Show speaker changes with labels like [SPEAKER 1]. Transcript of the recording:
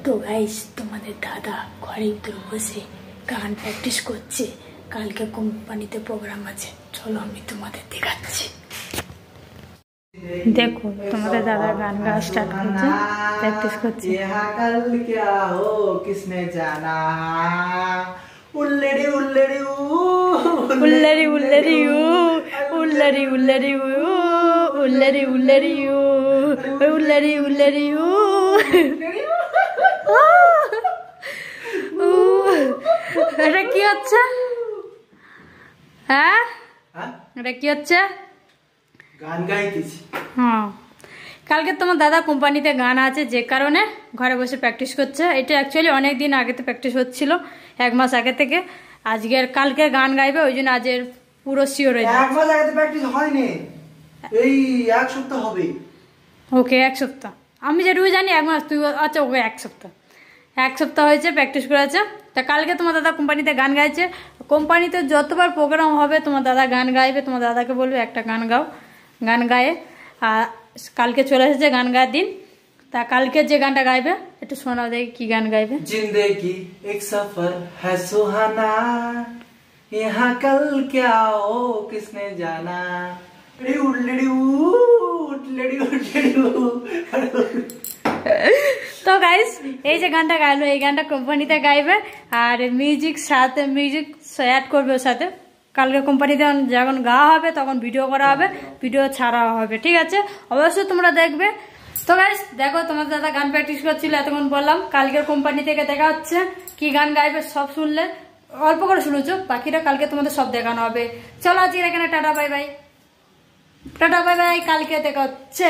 [SPEAKER 1] তো গাইস তোমাদের দাদা ঘরের ভিতরে বসে গান প্র্যাকটিস করছে। কালকে কোম্পানিতে প্রোগ্রাম আছে, চলো আমি তোমাদের দেখাচ্ছি। দেখো তোমাদের দাদা গান গাওয়া স্টার্ট করছে, প্র্যাকটিস করছে।
[SPEAKER 2] कल क्या हो किसने जाना उल्लड़ी उल्लड़ी
[SPEAKER 1] उल्लड़ी उल्लड़ी उल्लड़ी उल्लड़ी उल्लड़ी उल्लड़ी उल्लड़ी उल्लड़ी এটা কি হচ্ছে? হ্যাঁ এটা কি হচ্ছে?
[SPEAKER 2] গান গাইতেছি।
[SPEAKER 1] হ্যাঁ, কালকে তোমার দাদা কোম্পানিতে গান আছে, যে কারণে ঘরে বসে প্র্যাকটিস করছে। এটা অ্যাকচুয়ালি অনেক দিন আগে তো প্র্যাকটিস হচ্ছিল, 1 মাস আগে থেকে। আজকের কালকে গান গাইবে, ওই জন্য আজের পুরো শিওর হয়ে যাবে।
[SPEAKER 2] 1 মাস আগে তো প্র্যাকটিস হয়নি, এই 1 সপ্তাহ হবে।
[SPEAKER 1] ওকে 1 সপ্তাহ, আমি যেটুকু জানি 1 মাস। তুই আচ্ছা ওকে 1 সপ্তাহ, 1 সপ্তাহ হয়েছে প্র্যাকটিস করেছে। তা কালকে তোমার দাদা কোম্পানিতে গান গাইছে। কোম্পানিতে যতবার প্রোগ্রাম হবে তোমার দাদা গান গাইবে। তোমার দাদাকে বলবে একটা গান গাও, গান গায়ে। আর কালকে চলে এসেছে গান গাওয়ার দিন। তা কালকে যে গানটা গাইবে একটু শোনাও দেখি কি গান গাইবে।
[SPEAKER 2] जिंदगी एक सफर है सुहाना, यहाँ कल क्या हो किसने जाना।
[SPEAKER 1] তো গাইস এই যে গানটা গাইলো, এই গানটা কোম্পানিতে গাইবে আর মিউজিক অ্যাড করবে ওর সাথে। কালকে কোম্পানিতে যখন গাওয়া হবে তখন ভিডিও করা হবে, ভিডিও ছাড়া হবে, ঠিক আছে? অবশ্যই তোমরা দেখবে। তো গাইস দেখো তোমার দাদা গান প্র্যাকটিস করছিল, এতক্ষণ বললাম। কালকের কোম্পানি থেকে দেখা হচ্ছে কি গান গাইবে, সব শুনলে অল্প করে শুনেছো, বাকিটা কালকে তোমাদের সব দেখানো হবে। চলো আজকে এখানে tata bye bye, tata bye bye, কালকে দেখা হচ্ছে।